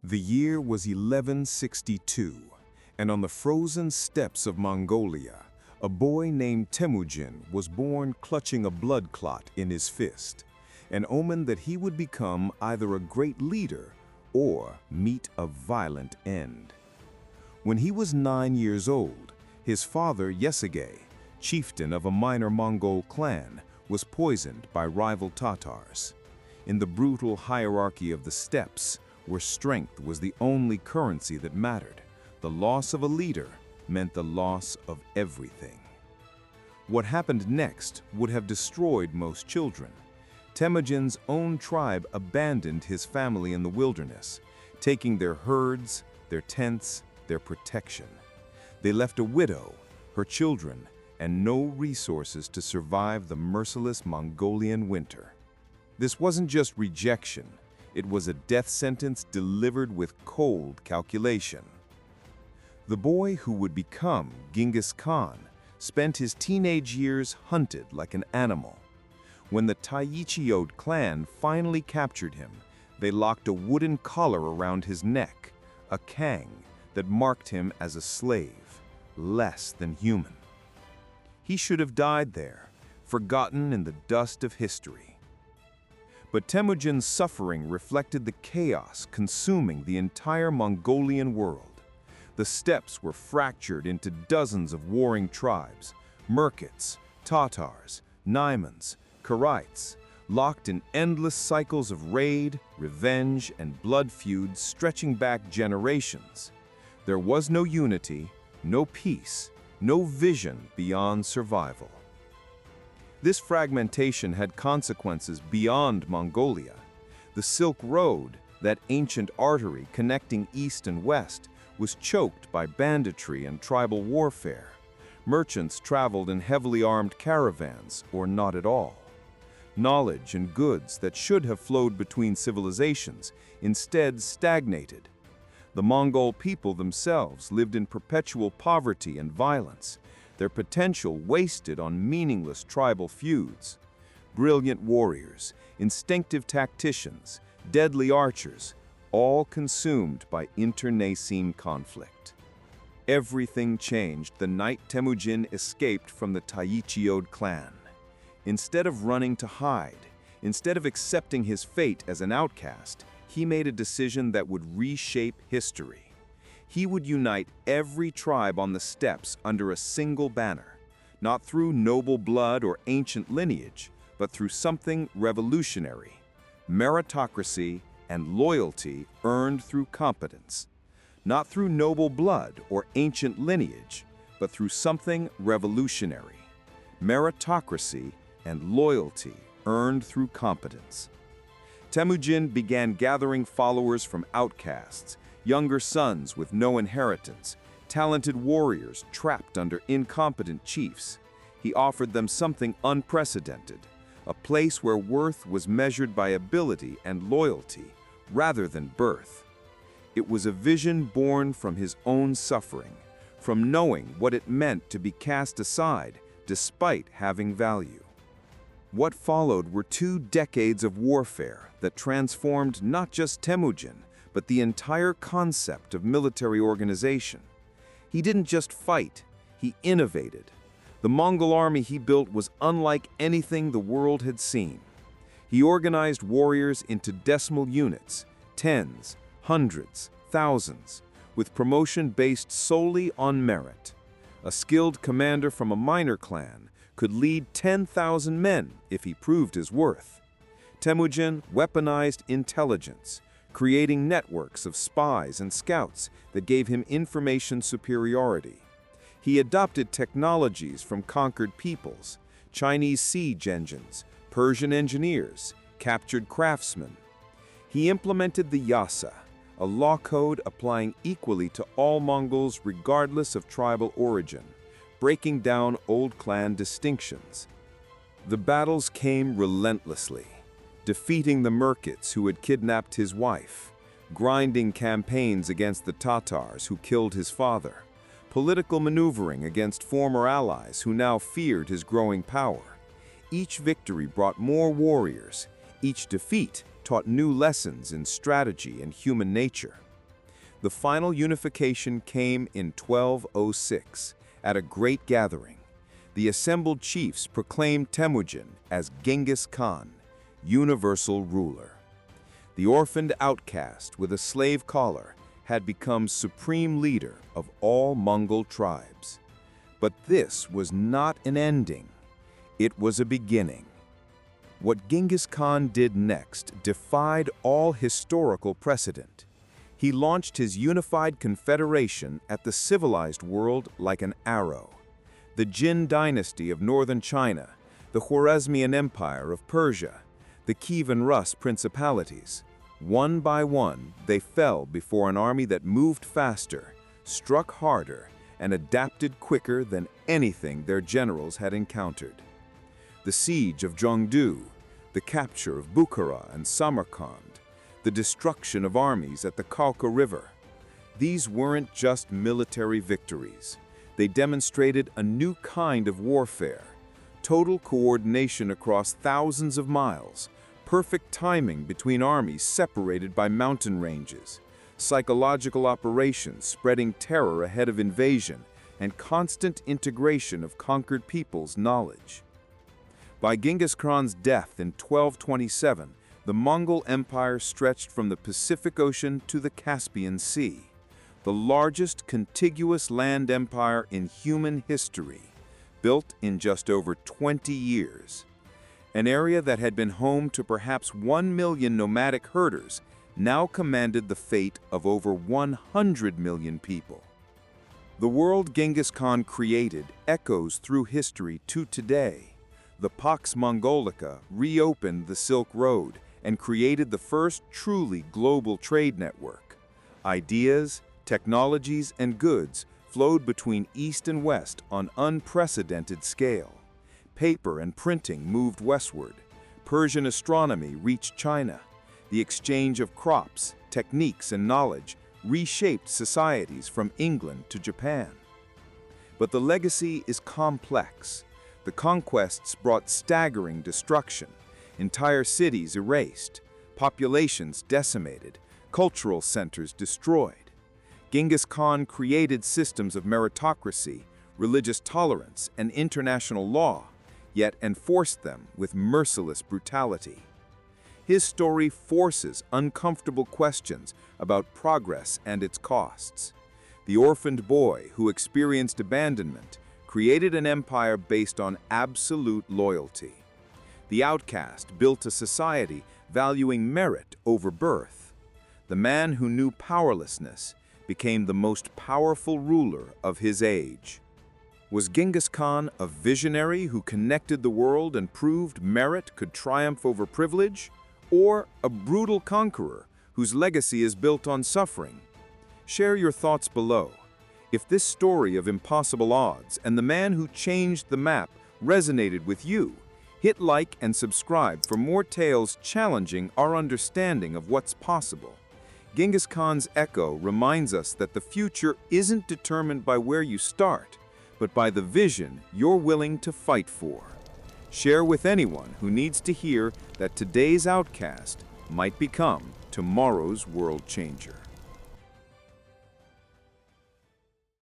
The year was 1162, and on the frozen steppes of Mongolia, a boy named Temujin was born clutching a blood clot in his fist, an omen that he would become either a great leader or meet a violent end. When he was 9 years old, his father Yesige, chieftain of a minor Mongol clan, was poisoned by rival Tatars. In the brutal hierarchy of the steppes, where strength was the only currency that mattered, the loss of a leader meant the loss of everything. What happened next would have destroyed most children. Temujin's own tribe abandoned his family in the wilderness, taking their herds, their tents, their protection. They left a widow, her children, and no resources to survive the merciless Mongolian winter. This wasn't just rejection, it was a death sentence delivered with cold calculation. The boy who would become Genghis Khan spent his teenage years hunted like an animal. When the Taichiod clan finally captured him, they locked a wooden collar around his neck, a kang that marked him as a slave, less than human. He should have died there, forgotten in the dust of history. But Temujin's suffering reflected the chaos consuming the entire Mongolian world. The steppes were fractured into dozens of warring tribes, Merkits, Tatars, Naimans, Karites, locked in endless cycles of raid, revenge, and blood feuds stretching back generations. There was no unity, no peace, no vision beyond survival. This fragmentation had consequences beyond Mongolia. The Silk Road, that ancient artery connecting east and west, was choked by banditry and tribal warfare. Merchants traveled in heavily armed caravans, or not at all. Knowledge and goods that should have flowed between civilizations instead stagnated. The Mongol people themselves lived in perpetual poverty and violence, their potential wasted on meaningless tribal feuds. Brilliant warriors, instinctive tacticians, deadly archers, all consumed by internecine conflict. Everything changed the night Temujin escaped from the Taichiod clan. Instead of running to hide, instead of accepting his fate as an outcast, he made a decision that would reshape history. He would unite every tribe on the steppes under a single banner, not through noble blood or ancient lineage, but through something revolutionary: meritocracy and loyalty earned through competence. Not through noble blood or ancient lineage, but through something revolutionary: meritocracy and loyalty earned through competence. Temujin began gathering followers from outcasts, younger sons with no inheritance, talented warriors trapped under incompetent chiefs. He offered them something unprecedented, a place where worth was measured by ability and loyalty, rather than birth. It was a vision born from his own suffering, from knowing what it meant to be cast aside despite having value. What followed were 2 decades of warfare that transformed not just Temujin, but the entire concept of military organization. He didn't just fight, he innovated. The Mongol army he built was unlike anything the world had seen. He organized warriors into decimal units, tens, hundreds, thousands, with promotion based solely on merit. A skilled commander from a minor clan could lead 10,000 men if he proved his worth. Temujin weaponized intelligence, creating networks of spies and scouts that gave him information superiority. He adopted technologies from conquered peoples: Chinese siege engines, Persian engineers, captured craftsmen. He implemented the Yasa, a law code applying equally to all Mongols regardless of tribal origin, breaking down old clan distinctions. The battles came relentlessly, defeating the Merkits who had kidnapped his wife, grinding campaigns against the Tatars who killed his father, political maneuvering against former allies who now feared his growing power. Each victory brought more warriors, each defeat taught new lessons in strategy and human nature. The final unification came in 1206 at a great gathering. The assembled chiefs proclaimed Temujin as Genghis Khan, universal ruler. The orphaned outcast with a slave collar had become supreme leader of all Mongol tribes. But this was not an ending. It was a beginning. What Genghis Khan did next defied all historical precedent. He launched his unified confederation at the civilized world like an arrow. The Jin dynasty of northern China, the Khwarezmian Empire of Persia, the Kievan Rus principalities. One by one, they fell before an army that moved faster, struck harder, and adapted quicker than anything their generals had encountered. The siege of Zhengdu, the capture of Bukhara and Samarkand, the destruction of armies at the Khalkha River. These weren't just military victories. They demonstrated a new kind of warfare, total coordination across thousands of miles, perfect timing between armies separated by mountain ranges, psychological operations spreading terror ahead of invasion, and constant integration of conquered peoples' knowledge. By Genghis Khan's death in 1227, the Mongol Empire stretched from the Pacific Ocean to the Caspian Sea, the largest contiguous land empire in human history, built in just over 20 years. An area that had been home to perhaps 1 million nomadic herders now commanded the fate of over 100 million people. The world Genghis Khan created echoes through history to today. The Pax Mongolica reopened the Silk Road and created the first truly global trade network. Ideas, technologies, and goods flowed between East and West on unprecedented scale. Paper and printing moved westward. Persian astronomy reached China. The exchange of crops, techniques, and knowledge reshaped societies from England to Japan. But the legacy is complex. The conquests brought staggering destruction. Entire cities erased, populations decimated, cultural centers destroyed. Genghis Khan created systems of meritocracy, religious tolerance, and international law, yet enforced them with merciless brutality. His story forces uncomfortable questions about progress and its costs. The orphaned boy who experienced abandonment created an empire based on absolute loyalty. The outcast built a society valuing merit over birth. The man who knew powerlessness became the most powerful ruler of his age. Was Genghis Khan a visionary who connected the world and proved merit could triumph over privilege? Or a brutal conqueror whose legacy is built on suffering? Share your thoughts below. If this story of impossible odds and the man who changed the map resonated with you, hit like and subscribe for more tales challenging our understanding of what's possible. Genghis Khan's echo reminds us that the future isn't determined by where you start, but by the vision you're willing to fight for. Share with anyone who needs to hear that today's outcast might become tomorrow's world changer.